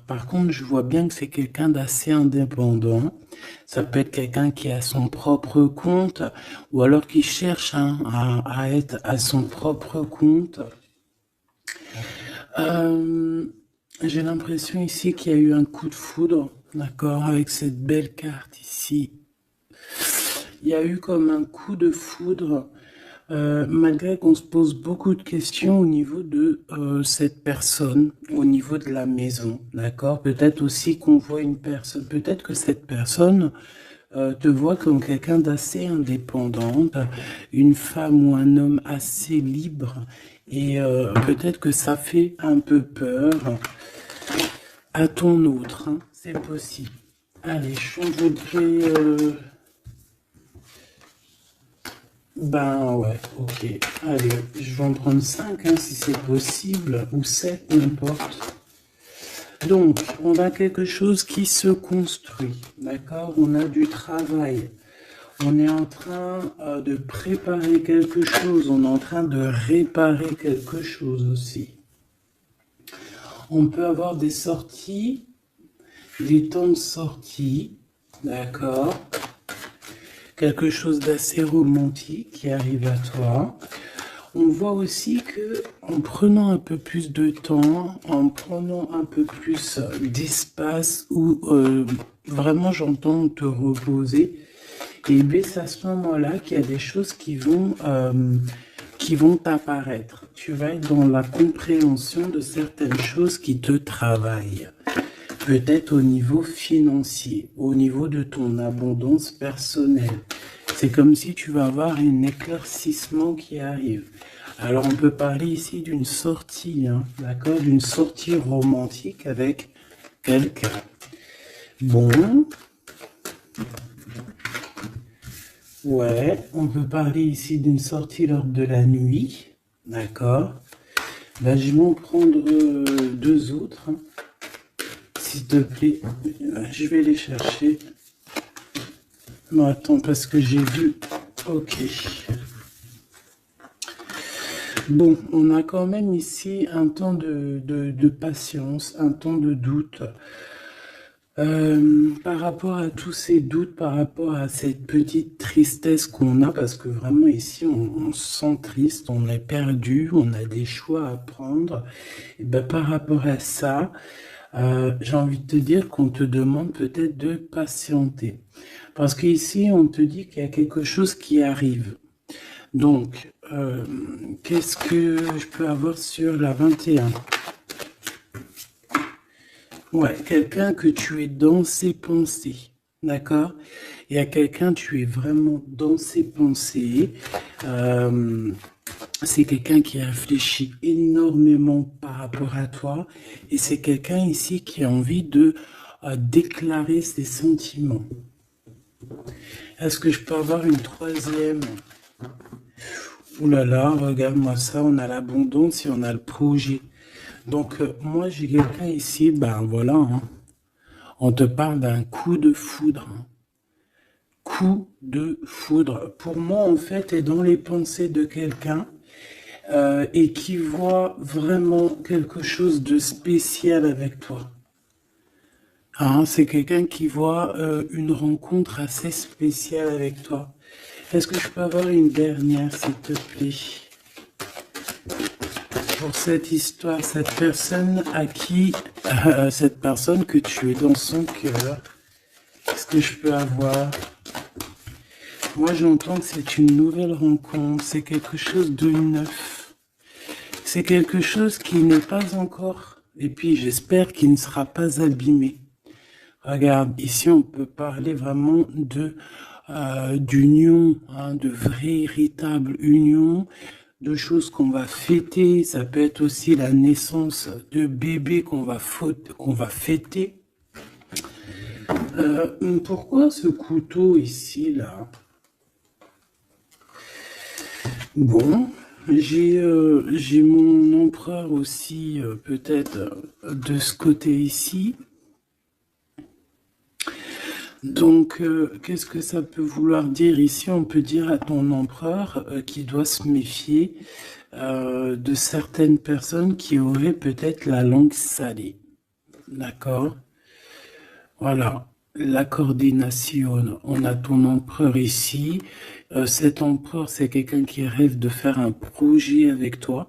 Par contre, je vois bien que c'est quelqu'un d'assez indépendant. Ça peut être quelqu'un qui a son propre compte ou alors qui cherche hein, à être à son propre compte. Euh, j'ai l'impression ici qu'il y a eu un coup de foudre, d'accord, avec cette belle carte ici. Il y a eu comme un coup de foudre, malgré qu'on se pose beaucoup de questions au niveau de cette personne, au niveau de la maison, d'accord? Peut-être aussi qu'on voit une personne, peut-être que cette personne te voit comme quelqu'un d'assez indépendante, une femme ou un homme assez libre, et peut-être que ça fait un peu peur à ton autre, hein, c'est possible. Allez, je voudrais... Ben ouais, ok. Allez, je vais en prendre 5 hein, si c'est possible, ou 7 n'importe. Donc, on a quelque chose qui se construit, d'accord? On a du travail. On est en train de préparer quelque chose, on est en train de réparer quelque chose aussi. On peut avoir des sorties, des temps de sortie, d'accord? Quelque chose d'assez romantique qui arrive à toi. On voit aussi que en prenant un peu plus de temps, en prenant un peu plus d'espace ou vraiment j'entends te reposer, et bien c'est à ce moment-là qu'il y a des choses qui vont apparaître. Tu vas être dans la compréhension de certaines choses qui te travaillent. Peut-être au niveau financier, au niveau de ton abondance personnelle. C'est comme si tu vas avoir un éclaircissement qui arrive. Alors on peut parler ici d'une sortie, hein, d'accord, d'une sortie romantique avec quelqu'un. Bon, ouais, on peut parler ici d'une sortie lors de la nuit, d'accord. Là, je vais en prendre deux autres, hein, s'il te plaît. Je vais les chercher. Non, attends, parce que j'ai vu. Ok. Bon, on a quand même ici un temps de patience, un temps de doute. Par rapport à tous ces doutes, par rapport à cette petite tristesse qu'on a, parce que vraiment ici on se sent triste, on est perdu, on a des choix à prendre. Et ben, par rapport à ça, j'ai envie de te dire qu'on te demande peut-être de patienter. Parce qu'ici on te dit qu'il y a quelque chose qui arrive. Donc, qu'est-ce que je peux avoir sur la 21? Ouais, quelqu'un que tu es dans ses pensées, d'accord? Il y a quelqu'un, tu es vraiment dans ses pensées. Euh, c'est quelqu'un qui réfléchit énormément par rapport à toi. Et c'est quelqu'un ici qui a envie de déclarer ses sentiments. Est-ce que je peux avoir une troisième? Ouh là là, regarde-moi ça, on a l'abondance et on a le projet. Donc, moi, j'ai quelqu'un ici, ben voilà, hein. On te parle d'un coup de foudre, hein. Coup de foudre. Pour moi, en fait, est dans les pensées de quelqu'un et qui voit vraiment quelque chose de spécial avec toi. Hein, c'est quelqu'un qui voit une rencontre assez spéciale avec toi. Est-ce que je peux avoir une dernière, s'il te plaît? Pour cette histoire, cette personne à qui, cette personne que tu es dans son cœur, est-ce que je peux avoir? Moi, j'entends que c'est une nouvelle rencontre, c'est quelque chose de neuf, c'est quelque chose qui n'est pas encore, et puis j'espère qu'il ne sera pas abîmé. Regarde, ici on peut parler vraiment de d'union, hein, de véritable union, de choses qu'on va fêter. Ça peut être aussi la naissance de bébés qu'on va fêter. Pourquoi ce couteau ici là? Bon, j'ai mon empereur aussi peut-être de ce côté ici. Donc, qu'est-ce que ça peut vouloir dire ici? On peut dire à ton empereur qu'il doit se méfier de certaines personnes qui auraient peut-être la langue salée. d'accord? Voilà, la coordination, on a ton empereur ici. Cet empereur, c'est quelqu'un qui rêve de faire un projet avec toi.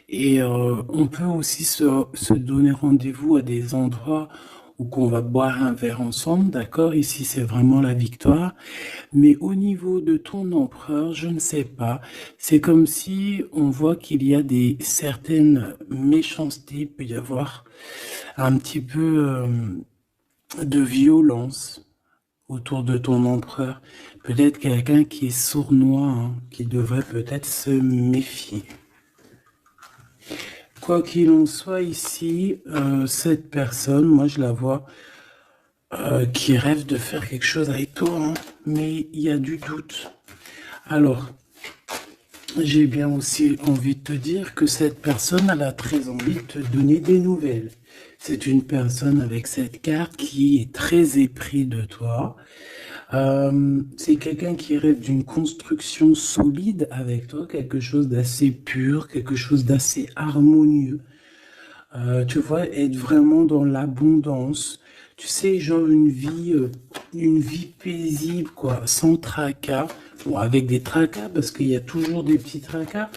Et on peut aussi se donner rendez-vous à des endroits où qu'on va boire un verre ensemble, d'accord? Ici, c'est vraiment la victoire. Mais au niveau de ton empereur, je ne sais pas. C'est comme si on voit qu'il y a des certaines méchancetés, il peut y avoir un petit peu de violence autour de ton empereur. Peut-être quelqu'un qui est sournois, hein, qui devrait peut-être se méfier. Quoi qu'il en soit ici, cette personne, moi je la vois qui rêve de faire quelque chose avec toi, hein, mais il y a du doute. Alors, j'ai bien aussi envie de te dire que cette personne, elle a très envie de te donner des nouvelles. C'est une personne avec cette carte qui est très épris de toi. C'est quelqu'un qui rêve d'une construction solide avec toi, quelque chose d'assez pur, quelque chose d'assez harmonieux. Tu vois, être vraiment dans l'abondance. Tu sais, genre une vie paisible, quoi, sans tracas. Bon, avec des tracas, parce qu'il y a toujours des petits tracas.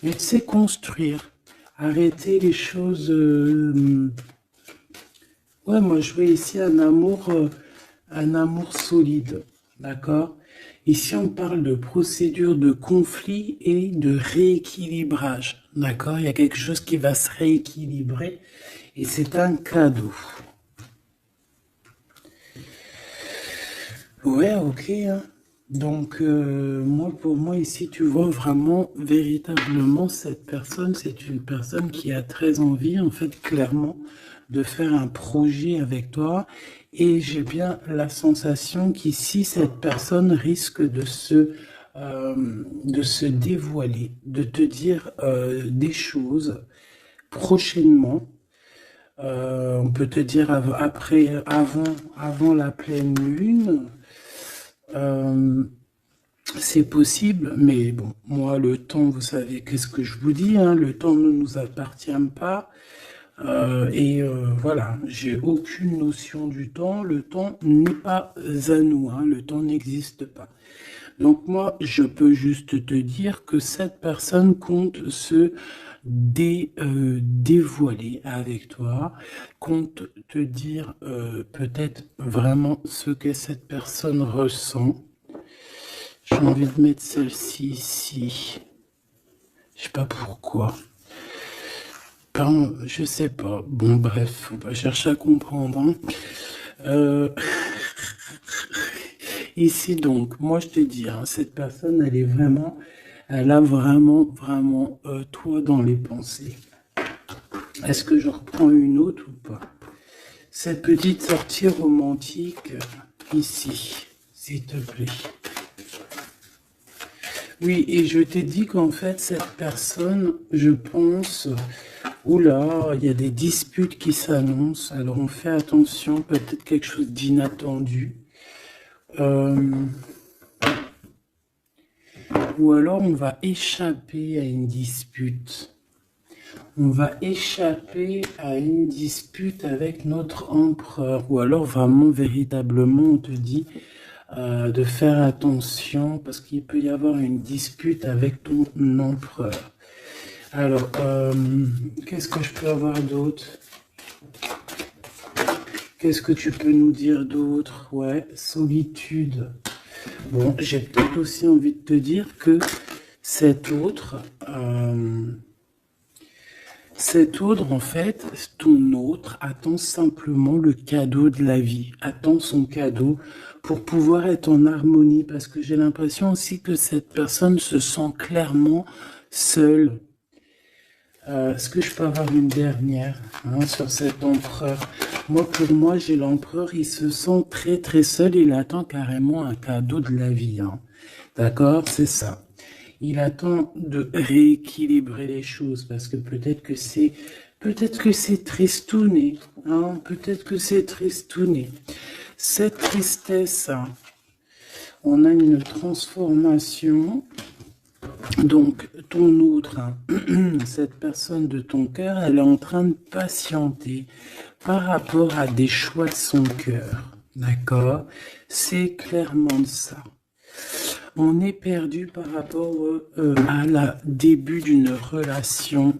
Mais tu sais, construire. Arrêter les choses. Ouais, moi, je vois ici un amour solide. D'accord? Ici, on parle de procédure de conflit et de rééquilibrage. D'accord? Il y a quelque chose qui va se rééquilibrer et c'est un cadeau. Ouais, ok, hein. Donc, moi, pour moi, ici, tu vois vraiment, véritablement, cette personne, c'est une personne qui a très envie, en fait, clairement, de faire un projet avec toi. Et j'ai bien la sensation qu'ici, cette personne risque de se dévoiler, de te dire des choses prochainement. On peut te dire avant la pleine lune. Euh, c'est possible, mais bon, moi, le temps, vous savez, qu'est-ce que je vous dis, hein, le temps ne nous appartient pas. Voilà, j'ai aucune notion du temps. Le temps n'est pas à nous, hein, le temps n'existe pas. Donc moi, je peux juste te dire que cette personne compte se dévoiler avec toi, compte te dire peut-être vraiment ce que cette personne ressent. J'ai envie de mettre celle-ci ici. Je sais pas pourquoi. Pardon, je sais pas. Bon, bref, faut pas chercher à comprendre, hein. Euh, Ici donc, moi je te dis, hein, cette personne, elle a vraiment toi dans les pensées. Est-ce que je reprends une autre ou pas? Cette petite sortie romantique ici, s'il te plaît. Oui, et je t'ai dit qu'en fait, cette personne, je pense, oula, il y a des disputes qui s'annoncent, alors on fait attention, peut-être quelque chose d'inattendu. Ou alors on va échapper à une dispute. On va échapper à une dispute avec notre empereur. Ou alors vraiment, véritablement, on te dit de faire attention parce qu'il peut y avoir une dispute avec ton empereur. Alors, qu'est-ce que je peux avoir d'autre? Qu'est-ce que tu peux nous dire d'autre? Ouais, solitude. Bon, j'ai peut-être aussi envie de te dire que cet autre, en fait, ton autre attend simplement le cadeau de la vie, attend son cadeau pour pouvoir être en harmonie, parce que j'ai l'impression aussi que cette personne se sent clairement seule. Est-ce que je peux avoir une dernière sur cet empereur? Moi, pour moi, j'ai l'empereur, il se sent très très seul, il attend carrément un cadeau de la vie. Hein. D'accord? C'est ça. Il attend de rééquilibrer les choses parce que peut-être que c'est tristouné, hein, peut-être que c'est tristouné. Cette tristesse, hein, on a une transformation. Donc, ton autre, hein, cette personne de ton cœur, elle est en train de patienter par rapport à des choix de son cœur. D'accord? C'est clairement ça. On est perdu par rapport à la début d'une relation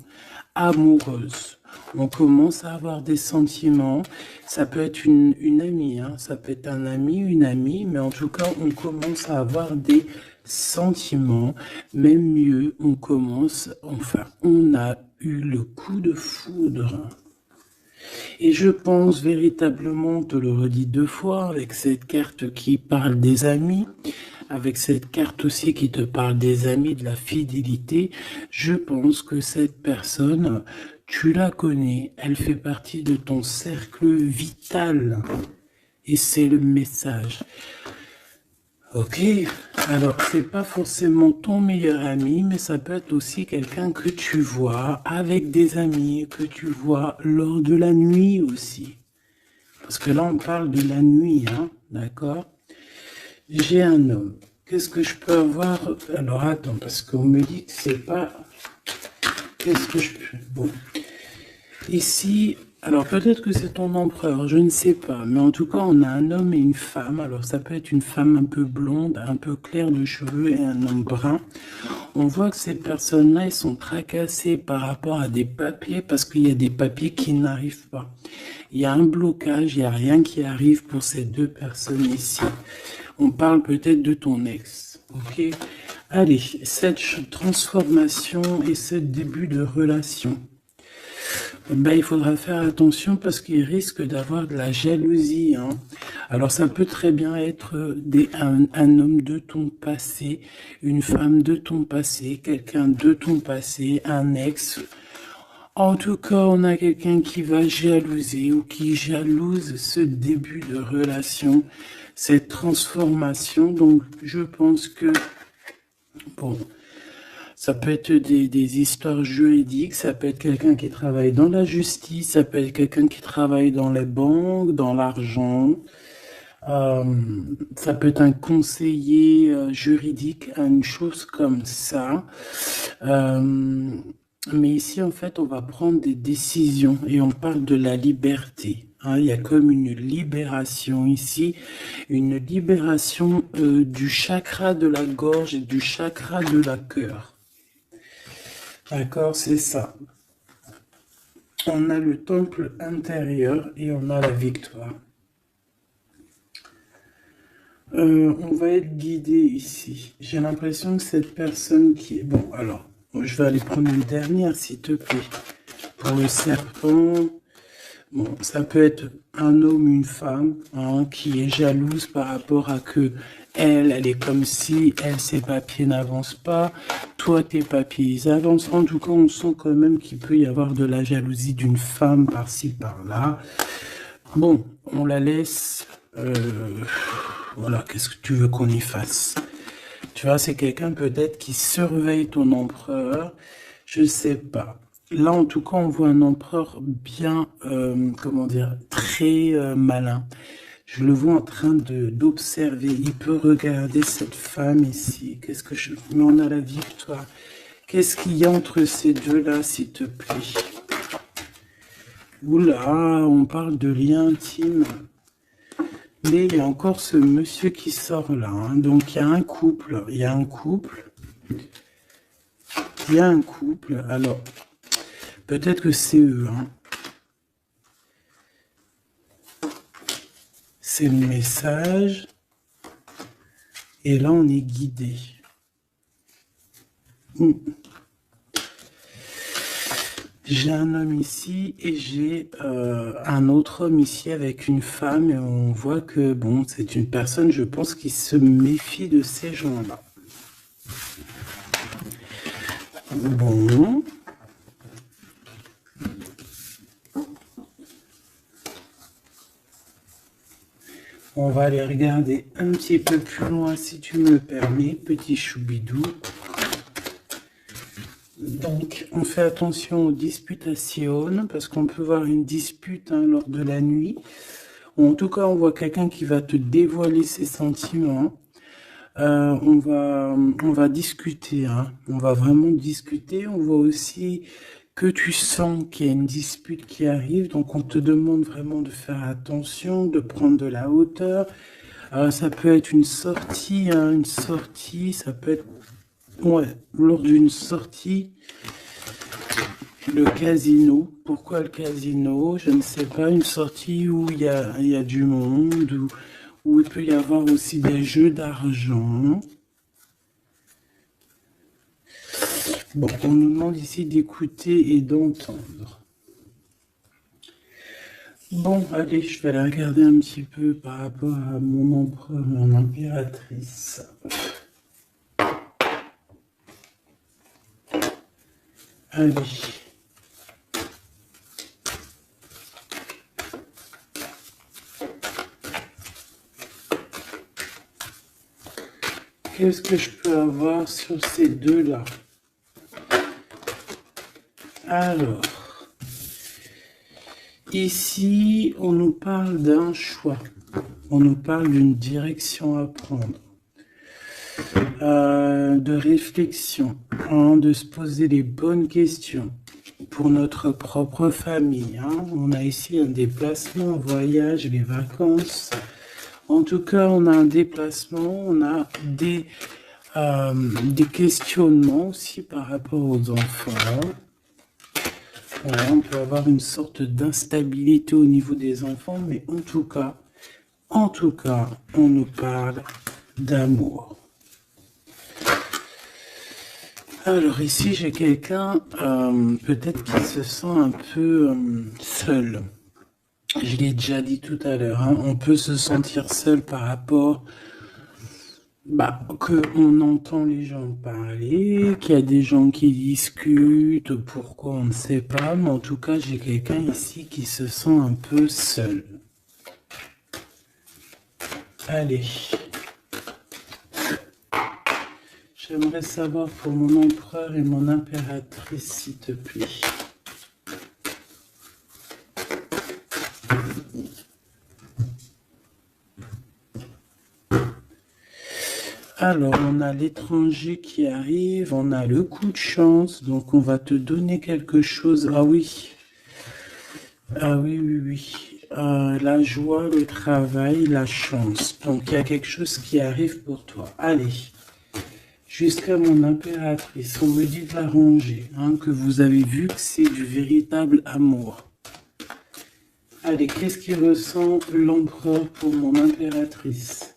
amoureuse. On commence à avoir des sentiments. Ça peut être une amie, hein, ça peut être un ami, une amie, mais en tout cas, on commence à avoir des sentiments. Même mieux, on a eu le coup de foudre. Et je pense véritablement, on te le redis 2 fois, avec cette carte qui parle des amis, avec cette carte aussi qui te parle des amis, de la fidélité, je pense que cette personne, tu la connais, elle fait partie de ton cercle vital. Et c'est le message. Ok, alors c'est pas forcément ton meilleur ami, mais ça peut être aussi quelqu'un que tu vois avec des amis, que tu vois lors de la nuit aussi. Parce que là on parle de la nuit, hein, d'accord? J'ai un homme. Qu'est-ce que je peux avoir? Alors attends, parce qu'on me dit que c'est pas... Qu'est-ce que je peux... Bon. Ici, alors peut-être que c'est ton empereur, je ne sais pas. Mais en tout cas, on a un homme et une femme. Alors ça peut être une femme un peu blonde, un peu claire de cheveux et un homme brun. On voit que ces personnes-là, ils sont tracassés par rapport à des papiers parce qu'il y a des papiers qui n'arrivent pas. Il y a un blocage, il n'y a rien qui arrive pour ces 2 personnes ici. On parle peut-être de ton ex, ok? Allez, cette transformation et ce début de relation, ben, il faudra faire attention parce qu'il risque d'avoir de la jalousie, hein. Alors ça peut très bien être un homme de ton passé, une femme de ton passé, quelqu'un de ton passé, un ex. En tout cas, on a quelqu'un qui va jalouser ou qui jalouse ce début de relation, cette transformation. Donc, je pense que, bon, ça peut être des histoires juridiques, ça peut être quelqu'un qui travaille dans la justice, ça peut être quelqu'un qui travaille dans les banques, dans l'argent. Ça peut être un conseiller juridique, une chose comme ça. Mais ici, en fait, on va prendre des décisions et on parle de la liberté. Hein, il y a comme une libération ici, une libération du chakra de la gorge et du chakra de la cœur. D'accord, c'est ça. On a le temple intérieur et on a la victoire. On va être guidé ici. J'ai l'impression que cette personne qui est... Bon, alors, je vais aller prendre une dernière, s'il te plaît. Pour le serpent, bon, ça peut être un homme, une femme, hein, qui est jalouse par rapport à que elle est comme si, ses papiers n'avancent pas, toi, tes papiers, ils avancent. En tout cas, on sent quand même qu'il peut y avoir de la jalousie d'une femme par-ci, par-là. Bon, on la laisse... voilà, qu'est-ce que tu veux qu'on y fasse? Tu vois, c'est quelqu'un peut-être qui surveille ton empereur, je sais pas. Là, en tout cas, on voit un empereur bien, comment dire, très malin. Je le vois en train d'observer. Il peut regarder cette femme ici. Qu'est-ce que je... Mais on a la victoire. Qu'est-ce qu'il y a entre ces deux-là, s'il te plaît? Oula, on parle de lien intime. Mais il y a encore ce monsieur qui sort là, hein. Donc il y a un couple, alors peut-être que c'est eux, hein. C'est le message, et là on est guidé. J'ai un homme ici et j'ai un autre homme ici avec une femme et on voit que, bon, c'est une personne, je pense, qui se méfie de ces gens-là. Bon. On va aller regarder un petit peu plus loin, si tu me le permets, petit choubidou. Donc, on fait attention aux disputations, parce qu'on peut voir une dispute, hein, lors de la nuit. Ou en tout cas, on voit quelqu'un qui va te dévoiler ses sentiments. On va discuter, hein. On va vraiment discuter. On voit aussi que tu sens qu'il y a une dispute qui arrive, donc on te demande vraiment de faire attention, de prendre de la hauteur. Ça peut être une sortie, hein, ça peut être, ouais, lors d'une sortie, le casino. Pourquoi le casino? Je ne sais pas, une sortie où il y a du monde, où il peut y avoir aussi des jeux d'argent. Bon, on nous demande ici d'écouter et d'entendre. Bon, allez, je vais aller regarder un petit peu par rapport à mon empereur, mon impératrice. Allez. Qu'est-ce que je peux avoir sur ces deux-là? Alors, ici, on nous parle d'un choix. On nous parle d'une direction à prendre. De réflexion, hein, de se poser les bonnes questions pour notre propre famille. Hein. On a ici un déplacement, un voyage, les vacances. En tout cas, on a un déplacement, on a des questionnements aussi par rapport aux enfants. Ouais, on peut avoir une sorte d'instabilité au niveau des enfants, mais en tout cas, on nous parle d'amour. Alors ici, j'ai quelqu'un peut-être qui se sent un peu seul. Je l'ai déjà dit tout à l'heure, hein, on peut se sentir seul par rapport qu'on entend les gens parler, qu'il y a des gens qui discutent, pourquoi on ne sait pas, mais en tout cas, j'ai quelqu'un ici qui se sent un peu seul. Allez. J'aimerais savoir pour mon empereur et mon impératrice, s'il te plaît. Alors, on a l'étranger qui arrive, on a le coup de chance, donc on va te donner quelque chose. Ah oui. Ah oui, oui, oui. La joie, le travail, la chance. Donc, il y a quelque chose qui arrive pour toi. Allez. Jusqu'à mon impératrice, on me dit de la ranger, hein, que vous avez vu que c'est du véritable amour. Allez, qu'est-ce qu'il ressent l'empereur pour mon impératrice?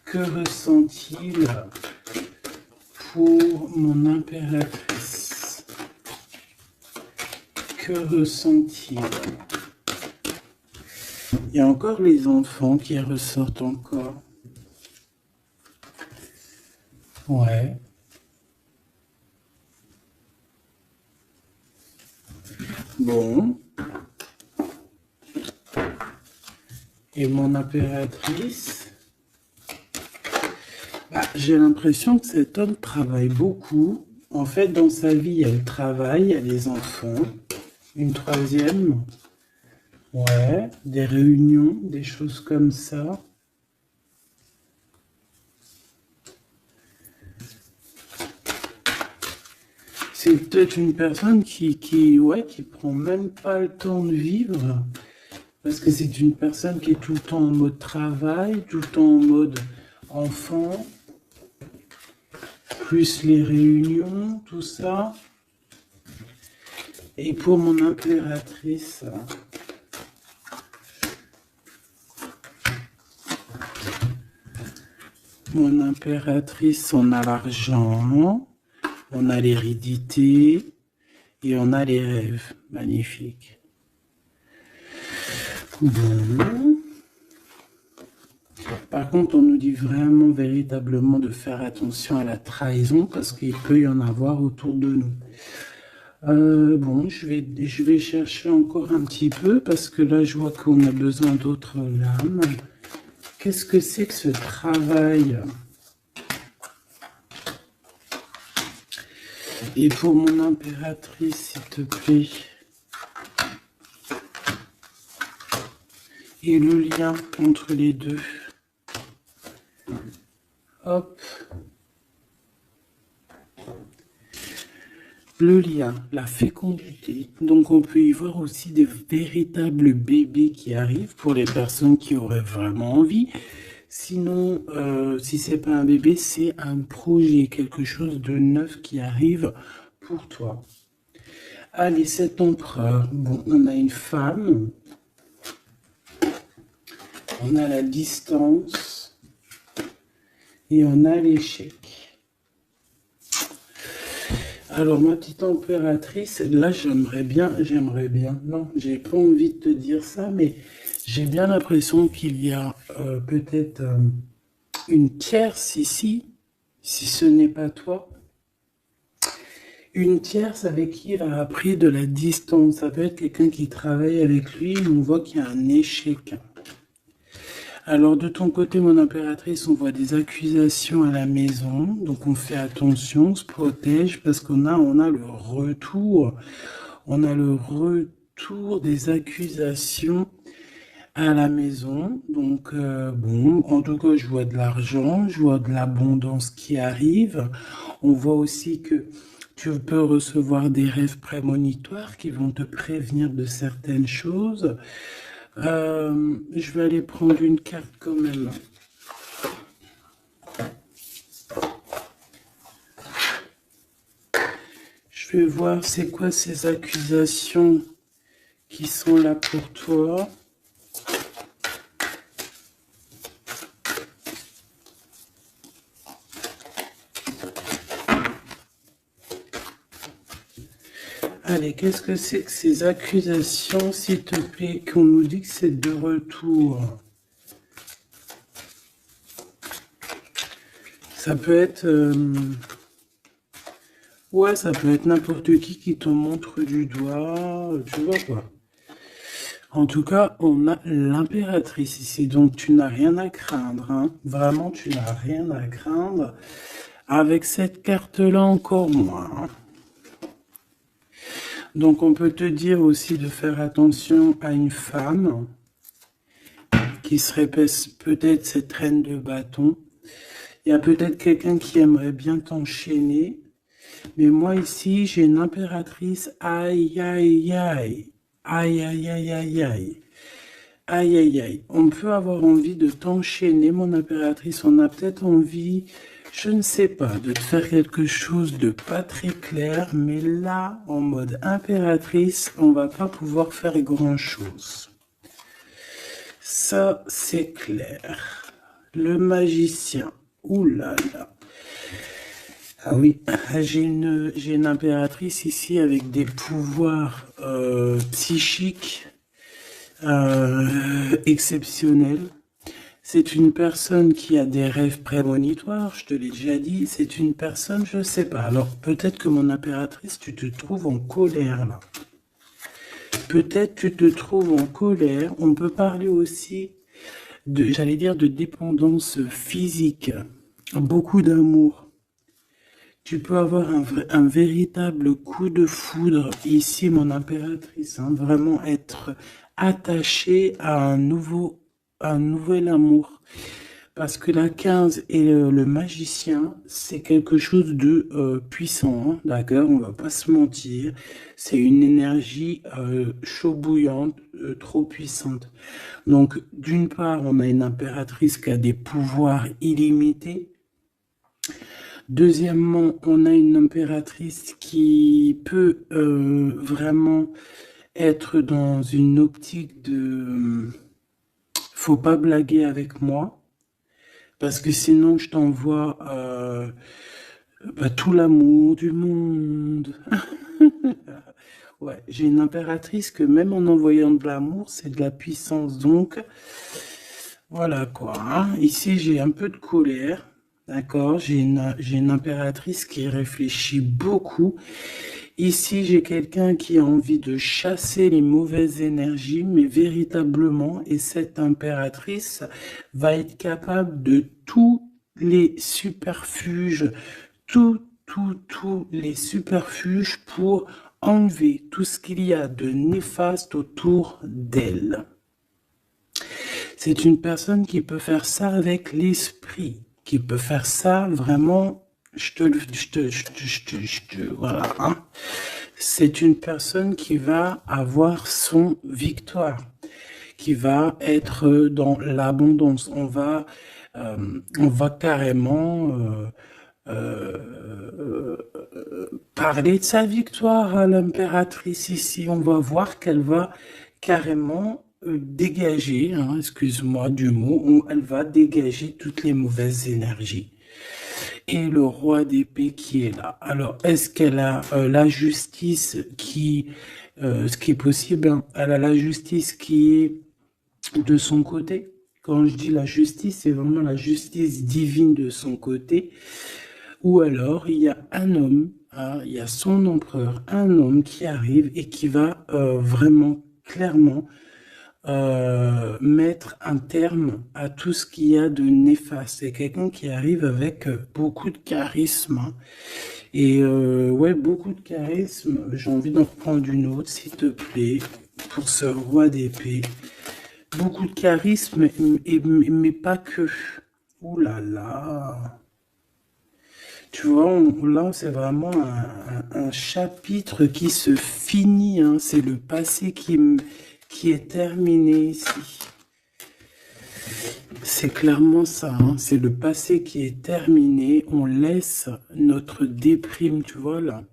Que ressent-il pour mon impératrice? Que ressent-il? Il y a encore les enfants qui ressortent encore. Ouais. Bon. Et mon impératrice? J'ai l'impression que cet homme travaille beaucoup. En fait, dans sa vie, il y a le travail, il y a les enfants. Une troisième. Ouais, des réunions, des choses comme ça. C'est peut-être une personne qui prend même pas le temps de vivre. Parce que c'est une personne qui est tout le temps en mode travail, tout le temps en mode enfant. Plus les réunions, tout ça. Et pour mon impératrice, on a l'argent, on a l'hérédité et on a les rêves. Magnifique. Bon. Par contre, on nous dit vraiment, véritablement de faire attention à la trahison parce qu'il peut y en avoir autour de nous. Bon, je vais chercher encore un petit peu parce que là, je vois qu'on a besoin d'autres lames. Qu'est-ce que c'est que ce travail? Et pour mon impératrice, s'il te plaît. Et le lien entre les deux. Hop. le lien, la fécondité. Donc on peut y voir aussi des véritables bébés qui arrivent pour les personnes qui auraient vraiment envie. Sinon, si c'est pas un bébé, c'est un projet, quelque chose de neuf qui arrive pour toi. Allez, cet empereur. Bon, on a une femme. On a la distance. Et on a l'échec. Alors, ma petite impératrice, là, j'aimerais bien, non, j'ai pas envie de te dire ça, mais j'ai bien l'impression qu'il y a peut-être une tierce ici, si ce n'est pas toi. Une tierce avec qui il a appris de la distance. Ça peut être quelqu'un qui travaille avec lui, on voit qu'il y a un échec. Alors, de ton côté, mon impératrice, on voit des accusations à la maison. Donc, on fait attention, on se protège parce qu'on a le retour. On a le retour des accusations à la maison. Donc, bon, en tout cas, je vois de l'argent, je vois de l'abondance qui arrive. On voit aussi que tu peux recevoir des rêves prémonitoires qui vont te prévenir de certaines choses. Je vais aller prendre une carte quand même. Je vais voir c'est quoi ces accusations qui sont là pour toi. Allez, qu'est-ce que c'est que ces accusations, s'il te plaît, qu'on nous dit que c'est de retour? Ça peut être... ouais, ça peut être n'importe qui te montre du doigt, tu vois quoi. En tout cas, on a l'impératrice ici, donc tu n'as rien à craindre, hein. Vraiment, tu n'as rien à craindre. Avec cette carte-là, encore moins, hein. Donc, on peut te dire aussi de faire attention à une femme qui serait peut-être cette reine de bâton. Il y a peut-être quelqu'un qui aimerait bien t'enchaîner. Mais moi, ici, j'ai une impératrice. Aïe, aïe, aïe. Aïe, aïe, aïe, aïe, aïe. Aïe, aïe, aïe. On peut avoir envie de t'enchaîner, mon impératrice. On a peut-être envie... Je ne sais pas, de te faire quelque chose de pas très clair, mais là, en mode impératrice, on va pas pouvoir faire grand-chose. Ça, c'est clair. Le magicien. Ouh là là. Ah oui, j'ai une impératrice ici avec des pouvoirs psychiques exceptionnels. C'est une personne qui a des rêves prémonitoires, je te l'ai déjà dit. C'est une personne, je sais pas. Alors, peut-être que mon impératrice, tu te trouves en colère, là. Peut-être tu te trouves en colère. On peut parler aussi de, j'allais dire, de dépendance physique. Beaucoup d'amour. Tu peux avoir un véritable coup de foudre ici, mon impératrice. Hein, vraiment être attaché à un nouvel amour. Parce que la 15 et le magicien, c'est quelque chose de puissant, hein, d'accord? On va pas se mentir. C'est une énergie chaud bouillante, trop puissante. Donc, d'une part, on a une impératrice qui a des pouvoirs illimités. Deuxièmement, on a une impératrice qui peut vraiment être dans une optique de faut pas blaguer avec moi, parce que sinon je t'envoie tout l'amour du monde. Ouais, j'ai une impératrice que même en envoyant de l'amour, c'est de la puissance. Donc, voilà quoi. Hein. Ici, j'ai un peu de colère. D'accord, j'ai une impératrice qui réfléchit beaucoup. Ici, j'ai quelqu'un qui a envie de chasser les mauvaises énergies, mais véritablement, et cette impératrice va être capable de tous les superfuges, tous les superfuges pour enlever tout ce qu'il y a de néfaste autour d'elle. C'est une personne qui peut faire ça avec l'esprit, qui peut faire ça vraiment voilà, hein. C'est une personne qui va avoir son victoire, qui va être dans l'abondance. On va carrément parler de sa victoire à l'impératrice ici. On va voir qu'elle va carrément dégager, hein, excuse-moi du mot, elle va dégager toutes les mauvaises énergies. Et le roi d'épée qui est là. Alors, est-ce qu'elle a la justice ce qui est possible, hein, elle a la justice qui est de son côté. Quand je dis la justice, c'est vraiment la justice divine de son côté. Ou alors, il y a un homme, hein, il y a son empereur, un homme qui arrive et qui va vraiment, clairement, mettre un terme à tout ce qu'il y a de néfaste. C'est quelqu'un qui arrive avec beaucoup de charisme. Hein. Et ouais, beaucoup de charisme. J'ai envie d'en reprendre une autre, s'il te plaît, pour ce roi d'épée. Beaucoup de charisme, mais pas que. Ouh là là. Tu vois, là, c'est vraiment un chapitre qui se finit. Hein. C'est le passé qui est terminé ici. C'est clairement ça. Hein. C'est le passé qui est terminé. On laisse notre déprime, tu vois, là.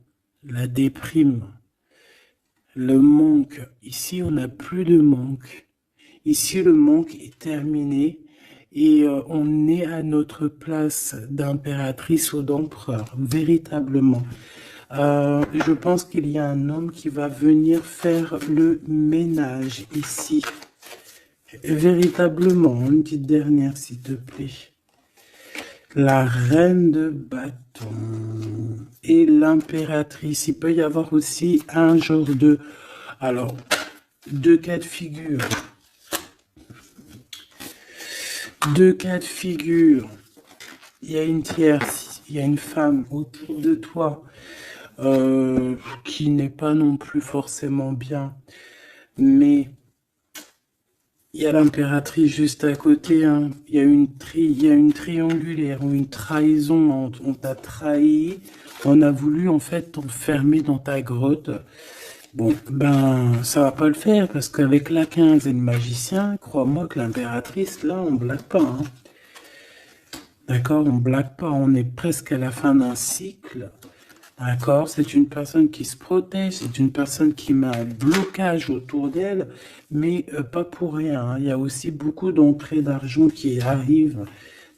La déprime. Le manque. Ici, on n'a plus de manque. Ici, le manque est terminé. Et on est à notre place d'impératrice ou d'empereur, véritablement. Je pense qu'il y a un homme qui va venir faire le ménage ici. Véritablement, une petite dernière, s'il te plaît. La reine de bâton et l'impératrice. Il peut y avoir aussi un genre de... Alors, deux cas de figure. Deux cas de figure. Il y a une tierce, il y a une femme autour de toi qui n'est pas non plus forcément bien. Mais il y a l'impératrice juste à côté. Hein. Il y a une triangulaire ou une trahison. On t'a trahi. On a voulu en fait t'enfermer dans ta grotte. Bon, ben, ça va pas le faire parce qu'avec la 15 et le magicien, crois-moi que l'impératrice, là, on blague pas. Hein. D'accord, on blague pas. On est presque à la fin d'un cycle. D'accord, c'est une personne qui se protège, c'est une personne qui met un blocage autour d'elle, mais pas pour rien. Hein. Il y a aussi beaucoup d'entrées d'argent qui arrivent.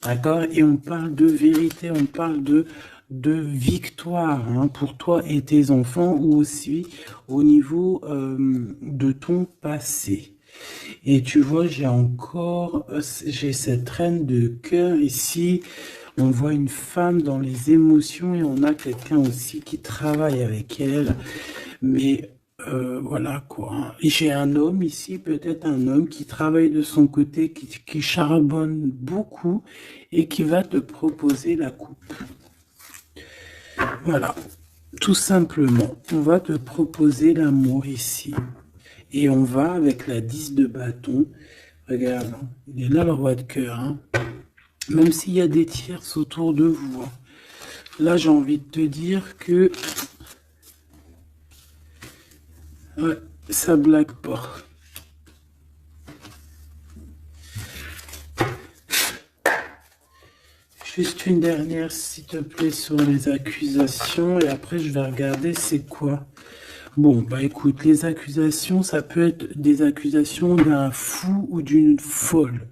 D'accord, et on parle de vérité, on parle de victoire hein, pour toi et tes enfants ou aussi au niveau de ton passé. Et tu vois, j'ai cette reine de cœur ici. On voit une femme dans les émotions et on a quelqu'un aussi qui travaille avec elle. Mais voilà quoi. Et j'ai un homme ici, peut-être un homme qui travaille de son côté, qui charbonne beaucoup et qui va te proposer la coupe. Voilà, tout simplement, on va te proposer l'amour ici. Et on va avec la 10 de bâton. Regarde, il est là le roi de cœur. Hein. Même s'il y a des tierces autour de vous. Hein. Là, j'ai envie de te dire que... Ouais, ça blague pas. Juste une dernière, s'il te plaît, sur les accusations. Et après, je vais regarder c'est quoi. Bon, bah écoute, les accusations, ça peut être des accusations d'un fou ou d'une folle.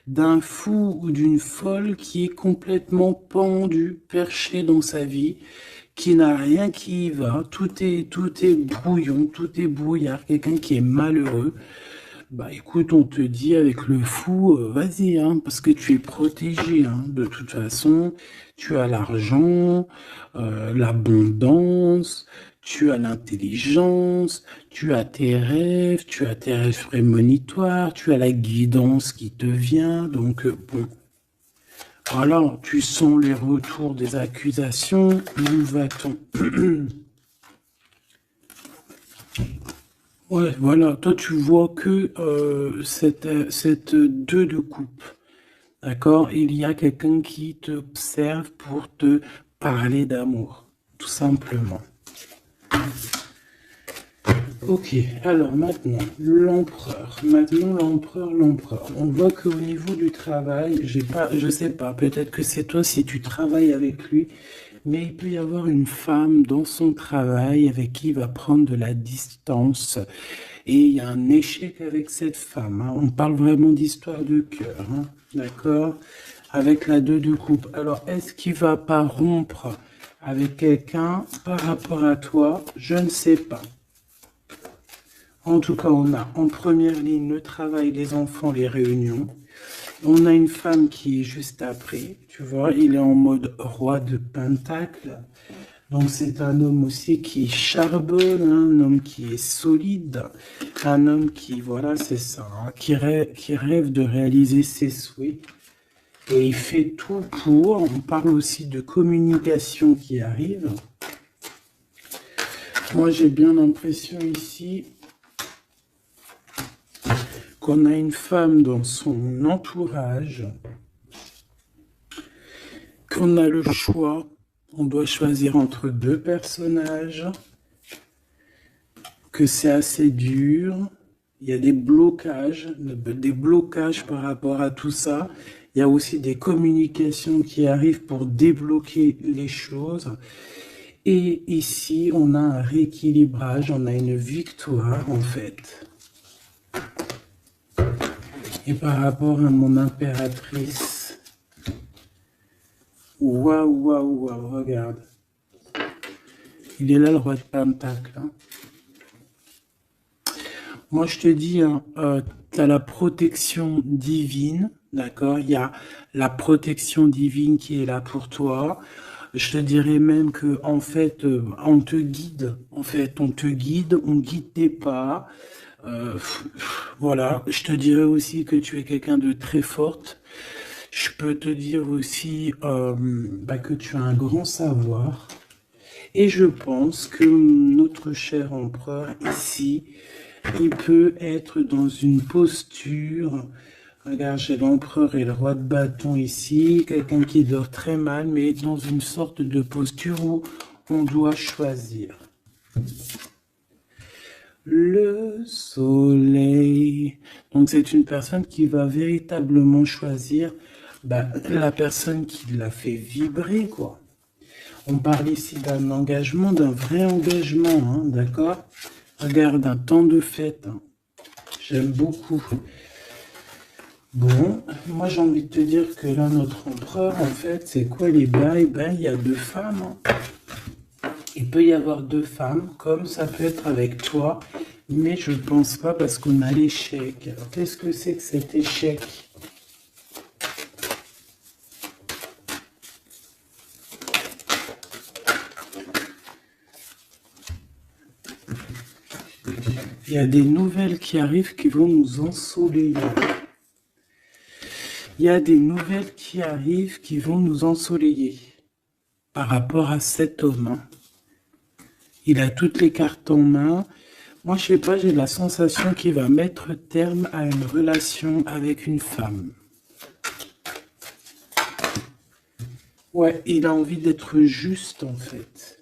D'un fou ou d'une folle qui est complètement pendu, perché dans sa vie, qui n'a rien qui y va. Tout est brouillon, tout est brouillard. Quelqu'un qui est malheureux. Bah écoute, on te dit avec le fou, vas-y, hein, parce que tu es protégé, hein, de toute façon, tu as l'argent, l'abondance, tu as l'intelligence, tu as tes rêves prémonitoires, tu as la guidance qui te vient, donc bon, voilà, tu sens les retours des accusations, où va-t-on? Ouais, voilà, toi tu vois que cette 2 de coupe, d'accord? Il y a quelqu'un qui t'observe pour te parler d'amour, tout simplement. Ok, alors maintenant, l'empereur. Maintenant, l'empereur. On voit qu'au niveau du travail, je sais pas, peut-être que c'est toi si tu travailles avec lui, mais il peut y avoir une femme dans son travail avec qui il va prendre de la distance. Et il y a un échec avec cette femme, hein. On parle vraiment d'histoire de cœur, hein, d'accord? Avec la 2 de coupe. Alors, est-ce qu'il va pas rompre avec quelqu'un par rapport à toi? Je ne sais pas. En tout cas, on a en première ligne le travail, les enfants, les réunions. On a une femme qui est juste après, tu vois, il est en mode roi de pentacle. Donc c'est un homme aussi qui charbonne, hein, un homme qui est solide, un homme qui, voilà, c'est ça, hein, qui rêve de réaliser ses souhaits. Et il fait tout pour. On parle aussi de communication qui arrive. Moi, j'ai bien l'impression ici qu'on a une femme dans son entourage, qu'on a le choix, on doit choisir entre deux personnages, que c'est assez dur, il y a des blocages par rapport à tout ça, il y a aussi des communications qui arrivent pour débloquer les choses, et ici on a un rééquilibrage, on a une victoire en fait. Et par rapport à mon impératrice, waouh, waouh, waouh, regarde. Il est là le roi de Pentacle. Hein. Moi, je te dis, hein, tu as la protection divine, d'accord? Il y a la protection divine qui est là pour toi. Je te dirais même que, en fait, on te guide. En fait, on te guide, on guide tes pas. Voilà, je te dirais aussi que tu es quelqu'un de très forte. Je peux te dire aussi que tu as un grand savoir. Et je pense que notre cher empereur ici, il peut être dans une posture. Regarde, j'ai l'empereur et le roi de bâton ici. Quelqu'un qui dort très mal, mais dans une sorte de posture où on doit choisir. Le soleil. Donc c'est une personne qui va véritablement choisir la personne qui l'a fait vibrer, quoi. On parle ici d'un engagement, d'un vrai engagement, hein, d'accord? Regarde, un temps de fête. Hein. J'aime beaucoup. Bon, moi j'ai envie de te dire que là, notre empereur, en fait, c'est quoi les bails? Ben, il y a deux femmes. Hein. Il peut y avoir deux femmes, comme ça peut être avec toi, mais je ne pense pas parce qu'on a l'échec. Alors, qu'est-ce que c'est que cet échec? Il y a des nouvelles qui arrivent qui vont nous ensoleiller. Il y a des nouvelles qui arrivent qui vont nous ensoleiller par rapport à cet homme. Hein. Il a toutes les cartes en main. Moi, je sais pas, j'ai la sensation qu'il va mettre terme à une relation avec une femme. Ouais, il a envie d'être juste, en fait.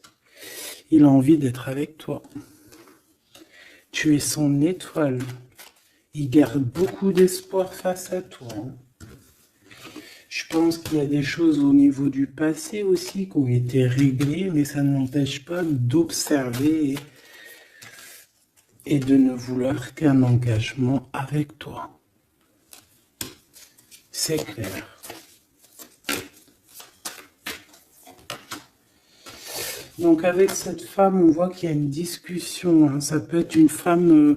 Il a envie d'être avec toi. Tu es son étoile. Il garde beaucoup d'espoir face à toi. Hein. Je pense qu'il y a des choses au niveau du passé aussi qui ont été réglées, mais ça n'empêche pas d'observer et de ne vouloir qu'un engagement avec toi. C'est clair. Donc avec cette femme, on voit qu'il y a une discussion. Hein. Ça peut être une femme,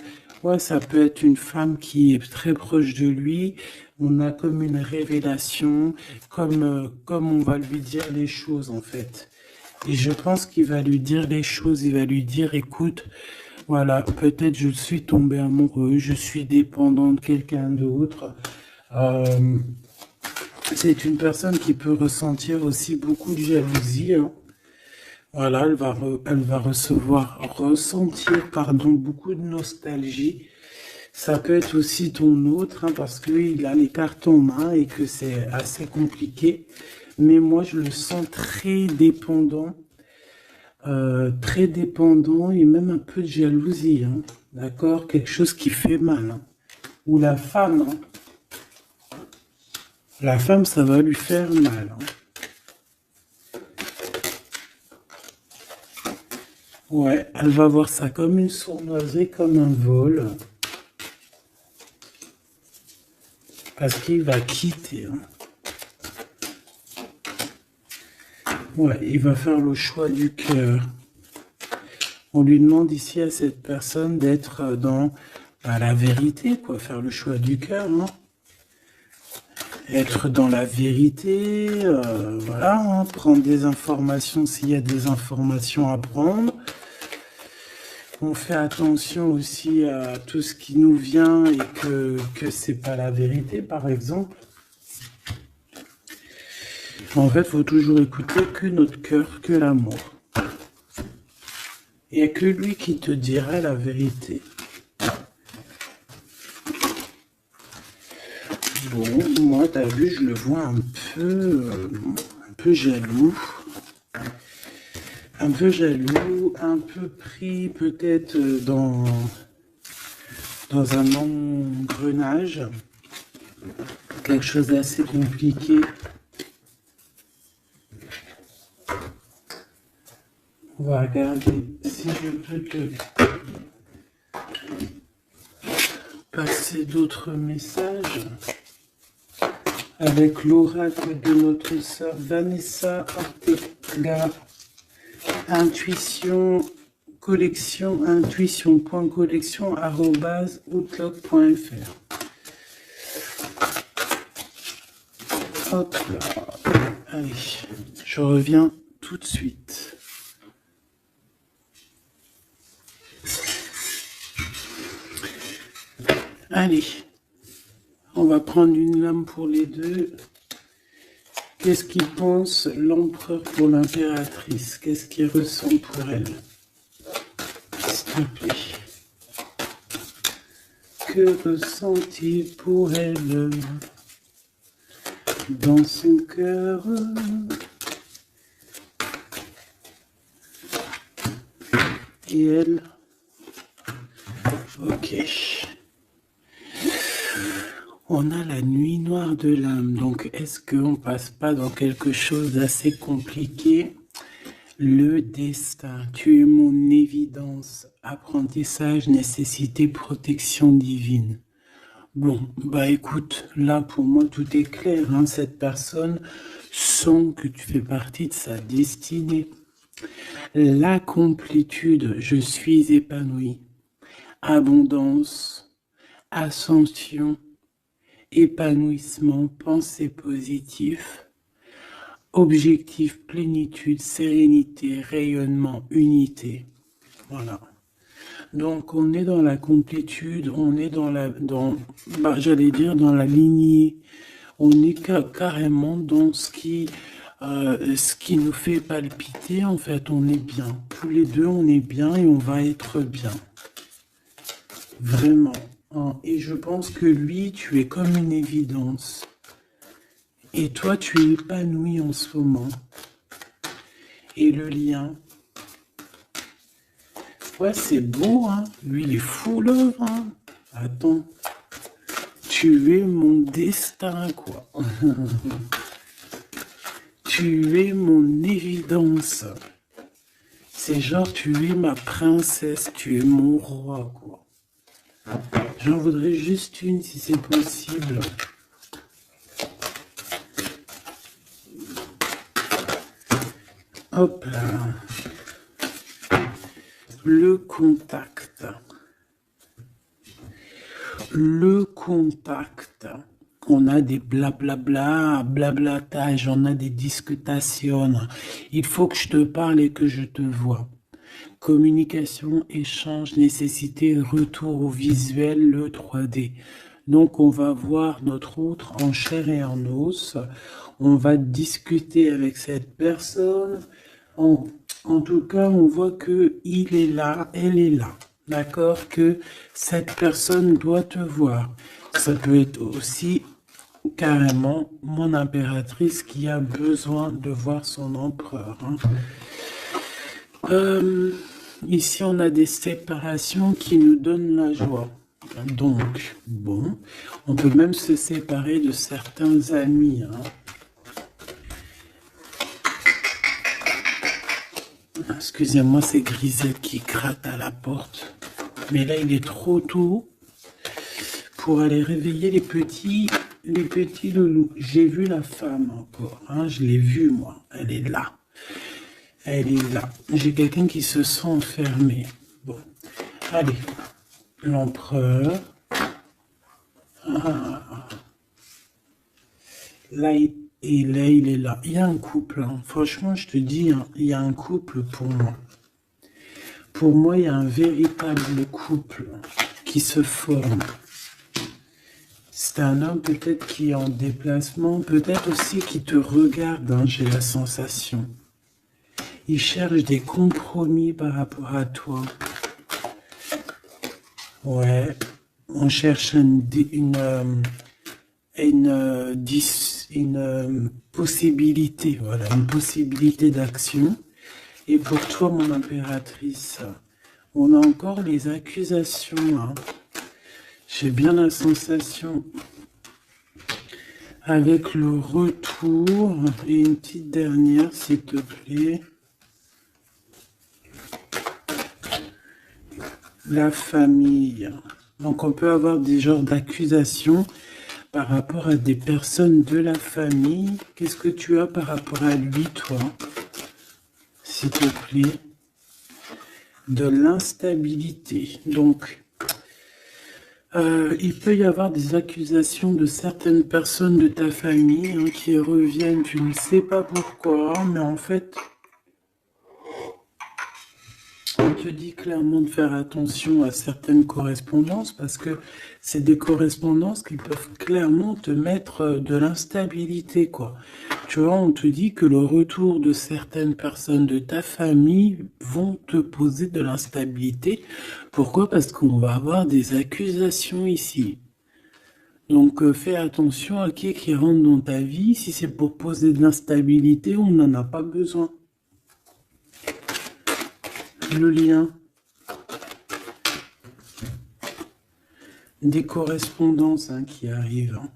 ça peut être une femme qui est très proche de lui. On a comme une révélation, comme on va lui dire les choses en fait. Et je pense qu'il va lui dire les choses. Il va lui dire, écoute, voilà, peut-être je suis tombé amoureux, je suis dépendant de quelqu'un d'autre. C'est une personne qui peut ressentir aussi beaucoup de jalousie. Hein. Voilà, elle va ressentir, beaucoup de nostalgie. Ça peut être aussi ton autre, hein, parce qu'il a les cartes en main et que c'est assez compliqué. mais moi je le sens très dépendant et même un peu de jalousie, hein, d'accord? Quelque chose qui fait mal, hein. Ou la femme, hein. La femme, ça va lui faire mal, hein. Ouais, elle va voir ça comme une sournoiserie, comme un vol. Parce qu'il va quitter, hein. Ouais, il va faire le choix du cœur. On lui demande ici à cette personne d'être dans la vérité, quoi. Faire le choix du cœur, hein. Être dans la vérité, voilà, hein, prendre des informations s'il y a des informations à prendre. On fait attention aussi à tout ce qui nous vient et que c'est pas la vérité, par exemple. En fait, il faut toujours écouter que notre cœur, que l'amour. Il n'y a que lui qui te dira la vérité. Bon, moi, t'as vu, je le vois un peu jaloux. Un peu jaloux, un peu pris peut-être dans un engrenage. Quelque chose d'assez compliqué. On va regarder si je peux te passer d'autres messages avec l'oracle de notre sœur Vanessa Ortega. Intuition collection, intuition.collection@outlook.fr. Hop là. Allez, je reviens tout de suite. Allez, on va prendre une lame pour les deux. Qu'est-ce qu'il pense l'empereur pour l'impératrice? Qu'est-ce qu'il ressent pour elle? S'il te plaît. Que ressent-il pour elle dans son cœur? Et elle? Ok. On a la nuit noire de l'âme, donc est-ce qu'on passe pas dans quelque chose d'assez compliqué? Le destin, tu es mon évidence, apprentissage, nécessité, protection divine. Bon, bah écoute, là pour moi tout est clair, hein. Cette personne sent que tu fais partie de sa destinée. La complétude, je suis épanoui. Abondance, ascension, épanouissement, pensée positive, objectif, plénitude, sérénité, rayonnement, unité. Voilà. Donc on est dans la complétude, on est dans j'allais dire dans la lignée. On est carrément dans ce qui nous fait palpiter. En fait, on est bien. Tous les deux, on est bien et on va être bien. Vraiment. Et je pense que lui, tu es comme une évidence. Et toi, tu es épanoui en ce moment. Et le lien. Ouais, c'est beau, hein. Lui, il est fou, love, hein. Attends. Tu es mon destin, quoi. Tu es mon évidence. C'est genre, tu es ma princesse, tu es mon roi, quoi. J'en voudrais juste une si c'est possible. Hop là. Le contact. Le contact. On a des blablabla, blablatage, on a des discutations. Il faut que je te parle et que je te vois. Communication, échange, nécessité, retour au visuel, le 3D. Donc on va voir notre autre en chair et en os. On va discuter avec cette personne. En tout cas, on voit que il est là, elle est là. D'accord? Que cette personne doit te voir. Ça peut être aussi carrément mon impératrice qui a besoin de voir son empereur. Hein. Ici, on a des séparations qui nous donnent la joie. Donc, bon, on peut même se séparer de certains amis. Hein. Excusez-moi, c'est Grisette qui gratte à la porte. Mais là, il est trop tôt pour aller réveiller les petits loulous. J'ai vu la femme encore. Hein, je l'ai vue, moi. Elle est là. Elle est là. J'ai quelqu'un qui se sent enfermé. Bon. Allez. L'empereur. Ah. Là, il est là. Il y a un couple. Hein. Franchement, je te dis, hein, il y a un couple pour moi. Pour moi, il y a un véritable couple qui se forme. C'est un homme peut-être qui est en déplacement, peut-être aussi qui te regarde, hein, j'ai la sensation. Il cherche des compromis par rapport à toi. Ouais, on cherche une possibilité, voilà, une possibilité d'action. Et pour toi, mon impératrice, on a encore les accusations. Hein. J'ai bien la sensation, avec le retour, et une petite dernière, s'il te plaît. La famille. Donc, on peut avoir des genres d'accusations par rapport à des personnes de la famille. Qu'est-ce que tu as par rapport à lui, toi? S'il te plaît. De l'instabilité. Donc, il peut y avoir des accusations de certaines personnes de ta famille hein, qui reviennent, tu ne sais pas pourquoi, mais en fait, on te dit clairement de faire attention à certaines correspondances parce que c'est des correspondances qui peuvent clairement te mettre de l'instabilité, quoi. Tu vois, on te dit que le retour de certaines personnes de ta famille vont te poser de l'instabilité. Pourquoi? Parce qu'on va avoir des accusations ici. Donc fais attention à qui rentre dans ta vie. Si c'est pour poser de l'instabilité, on n'en a pas besoin. Le lien. Des correspondances hein, qui arrivent. Hein.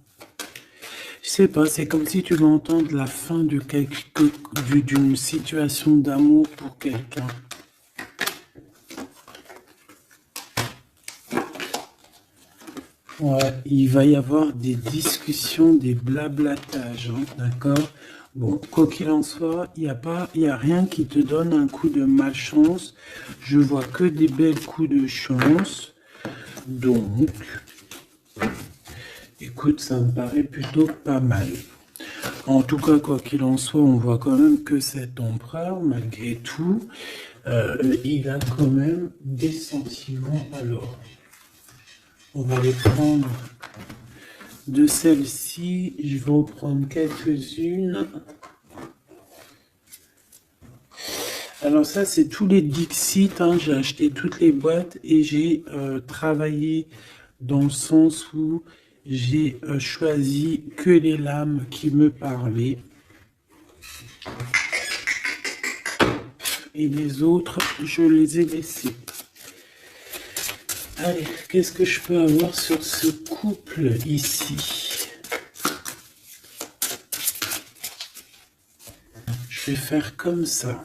Je sais pas, c'est comme si tu m'entends de la fin de d'une situation d'amour pour quelqu'un. Ouais, il va y avoir des discussions, des blablatages, hein, d'accord? Bon, quoi qu'il en soit, il y a rien qui te donne un coup de malchance. Je vois que des belles coups de chance. Donc, écoute, ça me paraît plutôt pas mal. En tout cas, quoi qu'il en soit, on voit quand même que cet empereur, malgré tout, il a quand même des sentiments. Alors, on va les prendre de celles-ci. Je vais en prendre quelques-unes. Alors ça, c'est tous les Dixit. Hein. J'ai acheté toutes les boîtes et j'ai travaillé dans le sens où j'ai choisi que les lames qui me parlaient. Et les autres, je les ai laissées. Allez, qu'est-ce que je peux avoir sur ce couple ici? Je vais faire comme ça.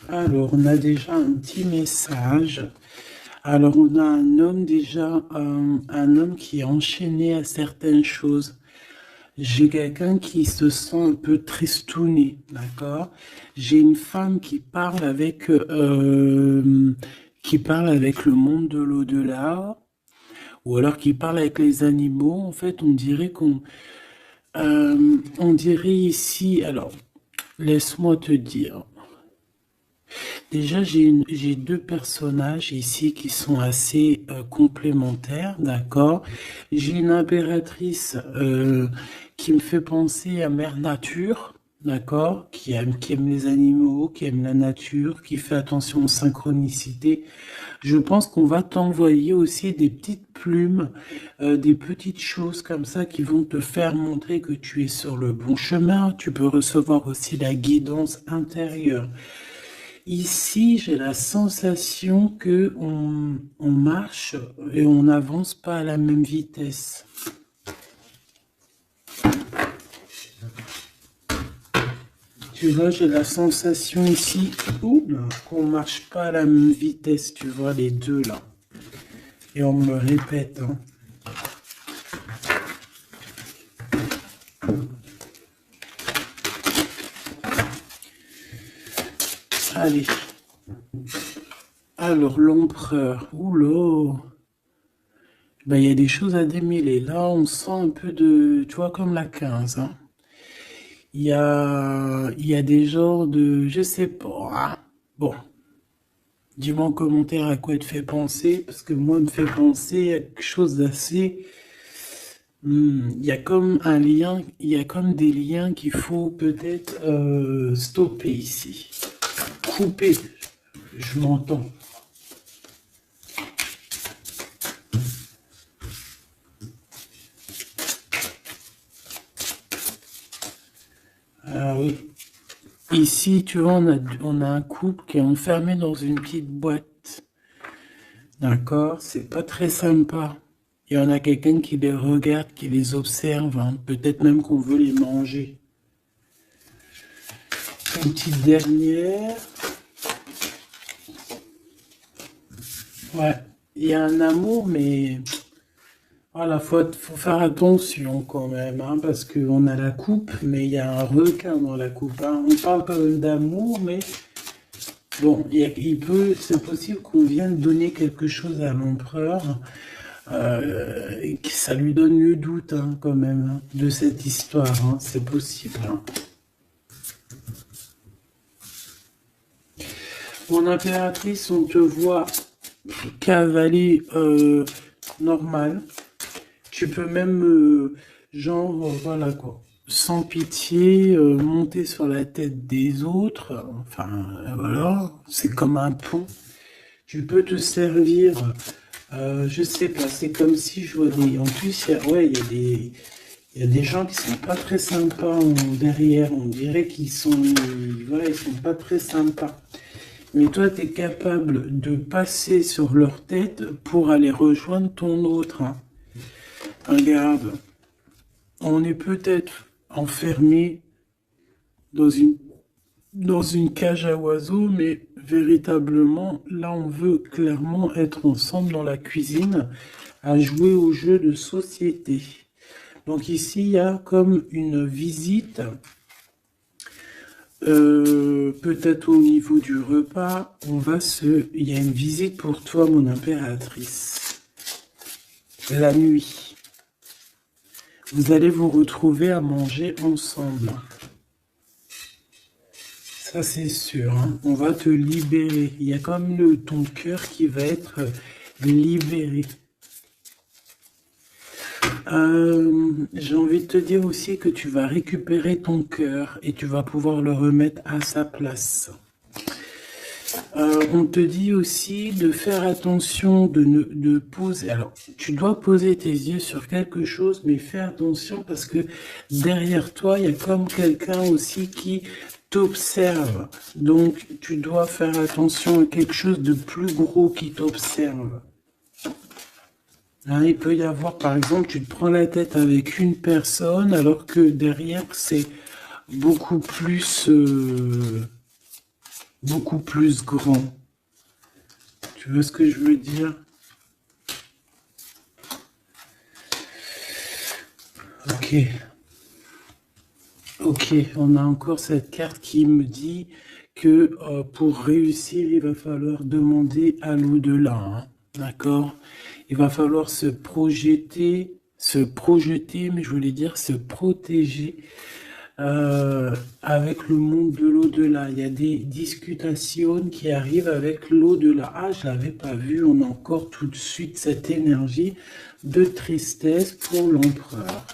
Alors, on a déjà un petit message. Alors, on a un homme déjà, un homme qui est enchaîné à certaines choses. J'ai quelqu'un qui se sent un peu tristouné, d'accord? J'ai une femme qui parle avec le monde de l'au-delà, ou alors qui parle avec les animaux. En fait, on dirait on dirait ici, alors, laisse-moi te dire. Déjà, j'ai deux personnages ici qui sont assez complémentaires, d'accord? J'ai une impératrice qui me fait penser à Mère Nature, d'accord, qui aime les animaux, qui aime la nature, qui fait attention aux synchronicités. Je pense qu'on va t'envoyer aussi des petites plumes, des petites choses comme ça qui vont te faire montrer que tu es sur le bon chemin. Tu peux recevoir aussi la guidance intérieure. Ici, j'ai la sensation que on marche et on n'avance pas à la même vitesse. Tu vois, j'ai la sensation ici qu'on marche pas à la même vitesse, tu vois, les deux là. Et on me répète, hein. Allez. Alors, l'empereur. Oula. Ben, il y a des choses à démêler. Là, on sent un peu de... Tu vois, comme la 15, hein. Il y a des genres de... Je sais pas, hein. Bon. Dis-moi en commentaire à quoi il te fait penser, parce que moi, il me fait penser à quelque chose d'assez... il y a comme un lien, il y a comme des liens qu'il faut peut-être stopper ici. Couper, je m'entends. Ah oui. Ici, tu vois, on a un couple qui est enfermé dans une petite boîte. D'accord? C'est pas très sympa. Il y en a quelqu'un qui les regarde, qui les observe, hein. Peut-être même qu'on veut les manger. Une petite dernière. Ouais. Il y a un amour, mais voilà, faut faire attention quand même, hein, parce qu'on a la coupe, mais il y a un requin dans la coupe, hein. On parle quand même d'amour, mais bon, c'est possible qu'on vienne donner quelque chose à l'empereur, et que ça lui donne le doute, hein, quand même, hein, de cette histoire, hein. C'est possible, hein. Mon impératrice, on te voit cavaler normal. Tu peux même, genre, voilà quoi, sans pitié, monter sur la tête des autres. Enfin, voilà, c'est comme un pont. Tu peux te servir, je sais pas, c'est comme si je vois des... En plus, ouais, il y a des gens qui sont pas très sympas derrière. On dirait qu'ils sont, voilà, ils sont pas très sympas. Mais toi, tu es capable de passer sur leur tête pour aller rejoindre ton autre, hein. Regarde, on est peut-être enfermé dans une cage à oiseaux, mais véritablement, là, on veut clairement être ensemble dans la cuisine à jouer au jeu de société. Donc ici, il y a comme une visite, peut-être au niveau du repas, il y a une visite pour toi, mon impératrice. La nuit. Vous allez vous retrouver à manger ensemble. Ça, c'est sûr, hein. On va te libérer. Il y a comme ton cœur qui va être libéré. J'ai envie de te dire aussi que tu vas récupérer ton cœur et tu vas pouvoir le remettre à sa place. On te dit aussi de faire attention de poser. Alors, tu dois poser tes yeux sur quelque chose, mais fais attention parce que derrière toi, il y a comme quelqu'un aussi qui t'observe. Donc, tu dois faire attention à quelque chose de plus gros qui t'observe. Hein, il peut y avoir, par exemple, tu te prends la tête avec une personne alors que derrière, c'est beaucoup plus grand. Tu vois ce que je veux dire? Ok. Ok, on a encore cette carte qui me dit que pour réussir, il va falloir demander à l'au-delà, hein. D'accord? Il va falloir se projeter, mais je voulais dire se protéger avec le monde de l'au-delà. Il y a des discutations qui arrivent avec l'au-delà. Ah, je l'avais pas vu. On a encore tout de suite cette énergie de tristesse pour l'empereur.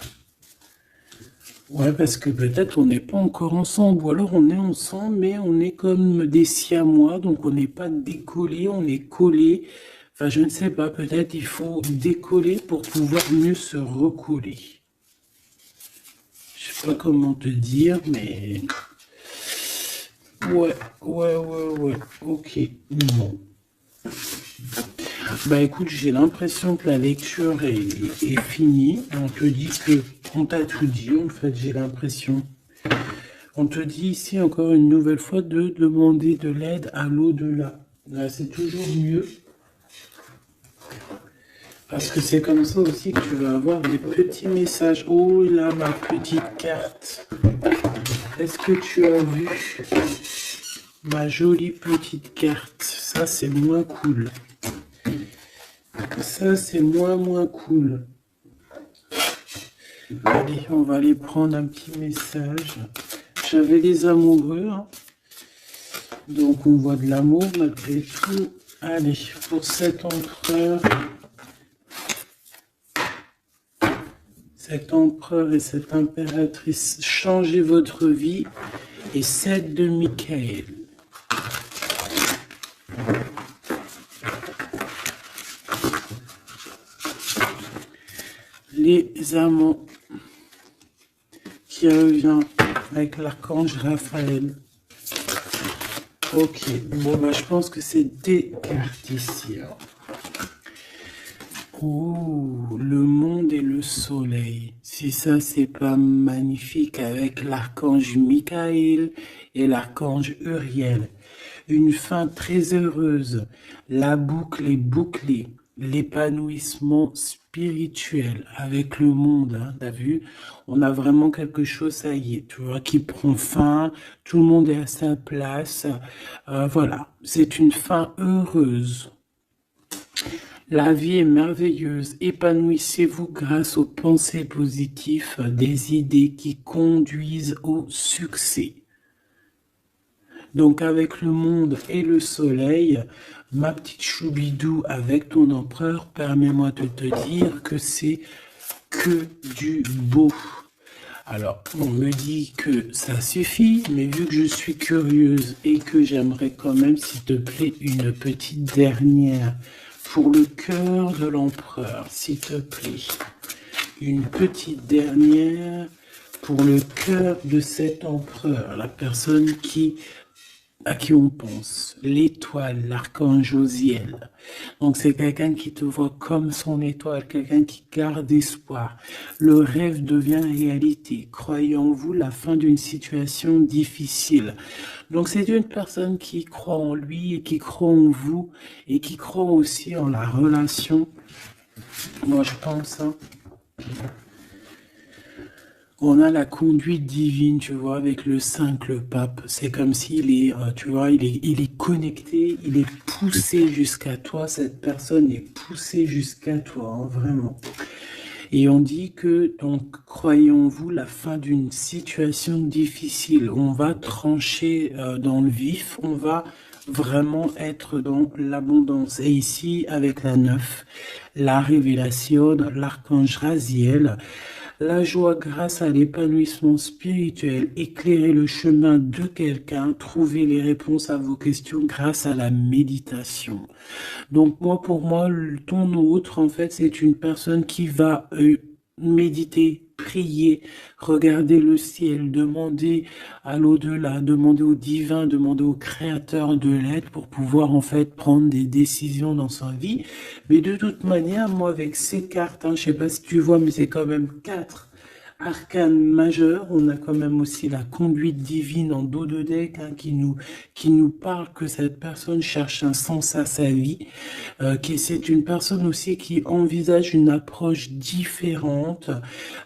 Ouais, parce que peut-être on n'est pas encore ensemble, ou alors on est ensemble, mais on est comme des siamois, donc on n'est pas décollé, on est collé. Enfin, je ne sais pas, peut-être il faut décoller pour pouvoir mieux se recoller. Je sais pas comment te dire, mais... Ouais, ok. Bon. Bah écoute, j'ai l'impression que la lecture est finie. On te dit que on t'a tout dit, en fait, j'ai l'impression. On te dit ici encore une nouvelle fois de demander de l'aide à l'au-delà. Là, c'est toujours mieux. Parce que c'est comme ça aussi que tu vas avoir des petits messages. Oh là, ma petite carte. Est-ce que tu as vu ma jolie petite carte? Ça, c'est moins cool. Ça, c'est moins cool. Allez, on va aller prendre un petit message. J'avais les amoureux, hein. Donc on voit de l'amour malgré tout. Allez, pour cet empereur et cette impératrice, changez votre vie. Et 7 de Michael. Les amants qui revient avec l'archange Raphaël. Ok, bon bah je pense que c'est des cartes ici. Oh, le monde et le soleil. Si ça c'est pas magnifique avec l'archange Michael et l'archange Uriel. Une fin très heureuse. La boucle est bouclée. L'épanouissement spirituel avec le monde, hein, t'as vu? On a vraiment quelque chose, ça y est, tu vois, qui prend fin. Tout le monde est à sa place. Voilà, c'est une fin heureuse. La vie est merveilleuse. Épanouissez-vous grâce aux pensées positives, des idées qui conduisent au succès. Donc avec le monde et le soleil, ma petite choubidou avec ton empereur, permets-moi de te dire que c'est que du beau. Alors, on me dit que ça suffit, mais vu que je suis curieuse et que j'aimerais quand même, s'il te plaît, une petite dernière pour le cœur de l'empereur, s'il te plaît. Une petite dernière pour le cœur de cet empereur, la personne à qui on pense, l'étoile, l'archange Josiel. Donc c'est quelqu'un qui te voit comme son étoile, quelqu'un qui garde espoir. Le rêve devient réalité. Croyez en vous la fin d'une situation difficile. Donc c'est une personne qui croit en lui et qui croit en vous et qui croit aussi en la relation. Moi je pense, hein. On a la conduite divine, tu vois, avec le 5, le pape. C'est comme s'il est, tu vois, il est connecté, il est poussé jusqu'à toi. Cette personne est poussée jusqu'à toi, hein, vraiment. Et on dit que, donc, croyons-vous, la fin d'une situation difficile. On va trancher dans le vif, on va vraiment être dans l'abondance. Et ici, avec la 9, la révélation, l'archange Raziel, la joie grâce à l'épanouissement spirituel, éclairer le chemin de quelqu'un, trouver les réponses à vos questions grâce à la méditation. Donc moi, pour moi, ton autre, en fait, c'est une personne qui va méditer, prier, regarder le ciel, demander à l'au-delà, demander au divin, demander au créateur de l'aide pour pouvoir en fait prendre des décisions dans sa vie. Mais de toute manière, moi avec ces cartes, hein, je sais pas si tu vois, mais c'est quand même 4 arcanes majeures. On a quand même aussi la conduite divine en dos de deck, hein, qui nous parle que cette personne cherche un sens à sa vie, que c'est une personne aussi qui envisage une approche différente,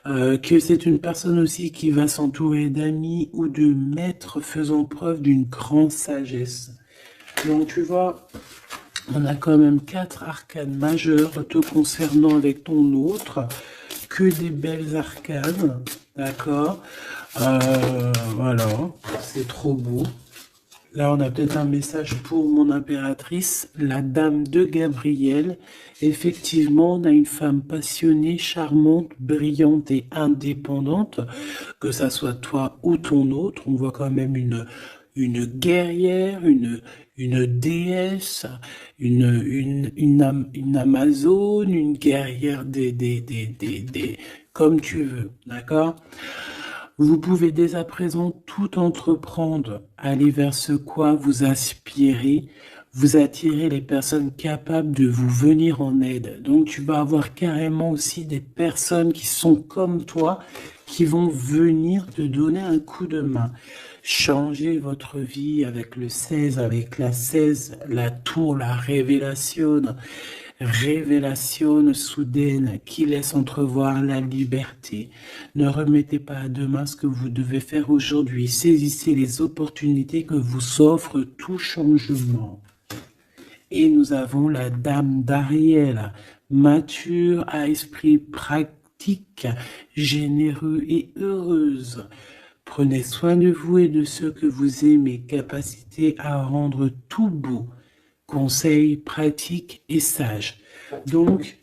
que c'est une personne aussi qui va s'entourer d'amis ou de maîtres faisant preuve d'une grande sagesse. Donc tu vois, on a quand même 4 arcanes majeures te concernant avec ton autre, que des belles arcanes, d'accord. Voilà, c'est trop beau. Là, on a peut-être un message pour mon impératrice, la dame de Gabriel. Effectivement, on a une femme passionnée, charmante, brillante et indépendante, que ça soit toi ou ton autre. On voit quand même une guerrière, une déesse, une amazone, une guerrière comme tu veux, d'accord? Vous pouvez dès à présent tout entreprendre, aller vers ce quoi vous aspirez, vous attirez les personnes capables de vous venir en aide. Donc tu vas avoir carrément aussi des personnes qui sont comme toi, qui vont venir te donner un coup de main. Changez votre vie avec le 16, avec la 16, la tour, la révélation, révélation soudaine qui laisse entrevoir la liberté. Ne remettez pas à demain ce que vous devez faire aujourd'hui. Saisissez les opportunités que vous offre tout changement. Et nous avons la dame d'Ariel, mature à esprit pratique, généreux et heureuse. Prenez soin de vous et de ceux que vous aimez, capacité à rendre tout beau, conseils pratiques et sages. Donc,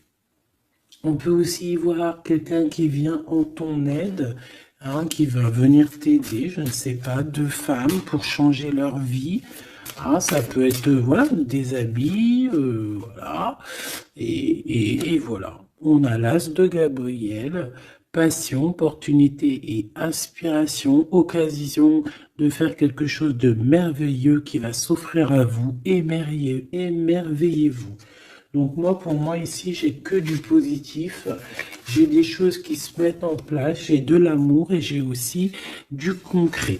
on peut aussi voir quelqu'un qui vient en ton aide, hein, qui va venir t'aider, je ne sais pas, deux femmes pour changer leur vie. Ah, ça peut être, voilà, des habits, voilà. Et voilà. On a l'as de Gabriel, passion, opportunité et inspiration, occasion de faire quelque chose de merveilleux qui va s'offrir à vous. Émerveillez-vous. Donc moi, pour moi, ici, j'ai que du positif. J'ai des choses qui se mettent en place, j'ai de l'amour et j'ai aussi du concret.